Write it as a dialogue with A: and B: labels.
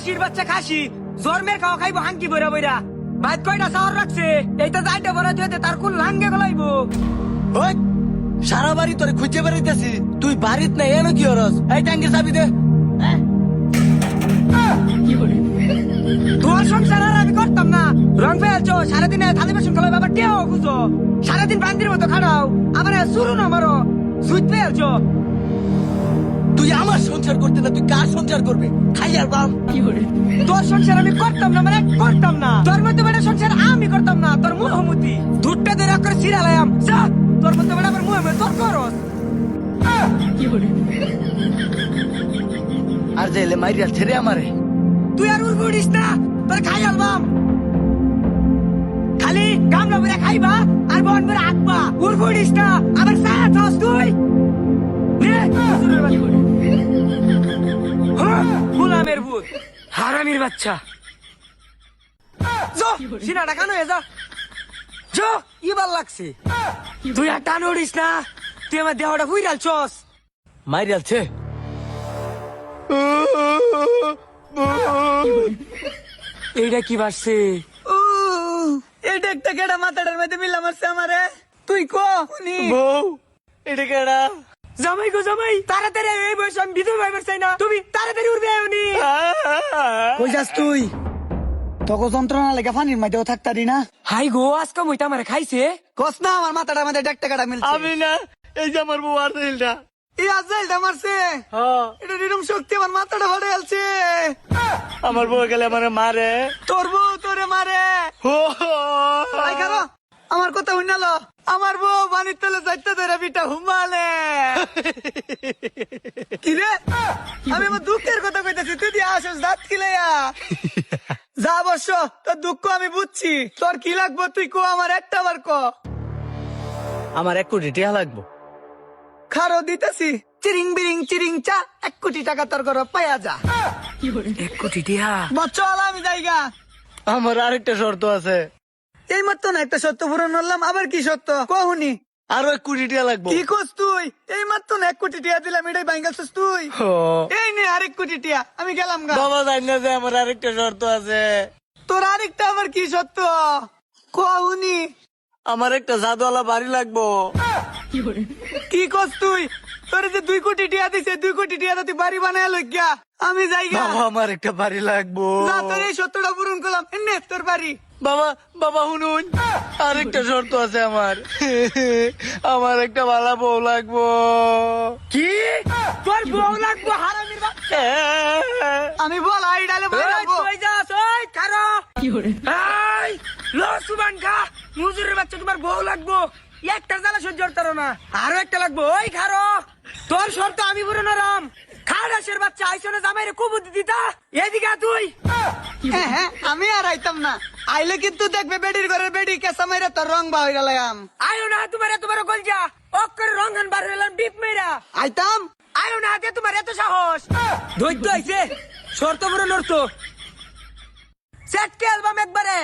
A: খাসির বাচ্চা খাসি জন্মের খাওয়া খাইবো হাঙ্কি বইরা বইরা বাইত কয়টা শহর রাখছে এইটা যাইতে বড় দিয়ে তার কোন লাঙ্গে গলাইবো।
B: ওই সারা বাড়ি তোরে খুঁজে বেড়াইতেছি, তুই বাড়িত নাই এনো কি হরস? এই ট্যাঙ্কের চাবি দে।
A: তোর সংসার আর আমি করতাম না। রং ফেলছো সারাদিনে থালি বাসন খেলা বাবা টেও খুঁজো, সারাদিন বান্দির মতো খাড়াও, আবার শুরু না মারো সুইট ফেলছো।
B: তুই আমার সংসার করতে না, তুই কার সংসার করবে? খাইয়ার বাম।
A: তোর সংসার আমি করতাম না, মানে করতাম না। তোর মধ্যে বেটা সংসার আমি করতাম না, তোর মুহমতি দুধটা ধরে করে সিরালাম যা। তোর মধ্যে বেটা আবার মুহে তোর করস।
B: আর যাইলে মাইরিয়া ছেড়ে আমারে।
A: তুই আর উড়গুড়িস না, তোর খাই আলবাম খালি গামলা ভরে খাইবা আর বন ভরে আঁকবা। উড়গুড়িস না, আবার সায়া খাস তুই। গোলামের ভূত, হারামির বাচ্চা। সিনাটা কানো যা যো, ইবার লাগছে। তুই আর টান উড়িস না, তুই আমার দেহটা হুইরাল চস।
B: মাইরিয়ালছে
A: এইটা কি বাসছে? এটা একটা কেডা মাথাটার মধ্যে মিলা মারছে আমারে। তুই কো
B: বউ, এটা কেডা?
A: জামাই গো জামাই, তাড়াতাড়ি এই বয়স আমি বিধবা ভাইবার চাই না, তুমি তাড়াতাড়ি উঠবে আয়োনি।
B: কই যাস তুই? তোকে যন্ত্রণা লেগে পানির মধ্যেও থাকতারি না?
A: হাই গো, আজকে মইটা আমারে খাইছে।
B: কস না আমার মাথাটার মধ্যে একটা কেডা মিলছে। আমি না, এই যে আমার বউ আর দিলটা।
A: এই আজাইলটা মারছে। এটা নিরম শক্তি আমার মাথাটা ফাটে গেলছে।
B: আমার বউ গেলে আমার মারে।
A: তোর বউ তোরে মারে। আই কারো, আমার কথা শুনালো। আমার বউ পানির তলে যাইতে ধরে বিটা হুমালে। কি রে, আমি আমার দুঃখের কথা কইতেছি, তুই দিয়ে আসস দাঁত খিলাইয়া। যা অবশ্য তোর দুঃখ আমি বুঝছি। তোর কি লাগবো তুই কো, আমার একটা বার ক।
B: আমার 1 কোটি টাকা লাগবো।
A: খারো দিতেছি, চিরিং বিরিং চিরিং চা, 1 কোটি টাকা তোর ঘর পাইয়া যা। 1 কোটি টিহা বচ্চল, আমি যাইগা।
B: আমার আরেকটা শর্ত আছে।
A: এই মাত্র না একটা সত্য পূরণ করলাম, আবার কি সত্য কহুনি?
B: আরো 1 কোটি টাকা লাগবো।
A: কি করছ তুই? এই মাত্র না 1 কোটি টিয়া দিলাম, এটাই ভাঙ্গাছিস তুই। এই নে আরেক কোটি টিয়া, আমি গেলাম গা।
B: বাবা জানি না যে আমার আরেকটা শর্ত আছে।
A: তোর আরেকটা আবার কি সত্য কহুনি?
B: আমার একটা জাদুওয়ালা বাড়ি লাগবো।
A: কি করছ তুই? তোর যে 2 কোটি টিয়া দিছে, 2 কোটি টিয়া তুই বাড়ি বানায় লইগা। আমি যাইগা।
B: বাবা আমার একটা বাড়ি লাগবো।
A: না তোর এই সত্যটা পূরণ করলাম, এনে তোর বাড়ি।
B: বাবা বাবা শুনুন, আরেকটা শর্ত আছে আমার। আমার একটা ভালো বউ লাগবো।
A: কি তোর বউ লাগবো? হারামির বাচ্চা, আমি বল আই ডালে বলবো। তুই যাস ওই কারো কি করে? এই লো সুবান খা, মুজুরের বাচ্চা, তোমার বউ লাগবো। একটা জ্বালা সহ্য করতে পারো না, আরো একটা লাগবো। ওই খারো, তোর শর্ত আমি পুরো নরম। খাড়াসের বাচ্চা আইসনে জামাইরে কুবুদ্ধি দিতা। এদিকে তুই। হ্যাঁ আমি আর আইতাম না, আইলে কিন্তু দেখবে বেডির ঘরের বেডি কেসা মাইরা তোর রং বা হইরা লাগাম। আয়ো না, তোমার এত বড় গলজা অক্কর রঙান বার হইলাম ডিপ মেরা। আইতাম, আয়ো না দে, তোমার এত সাহস। ধৈর্য আইছে, শর্ত পুরো নড়তো। সেট কে অ্যালবাম একবারে।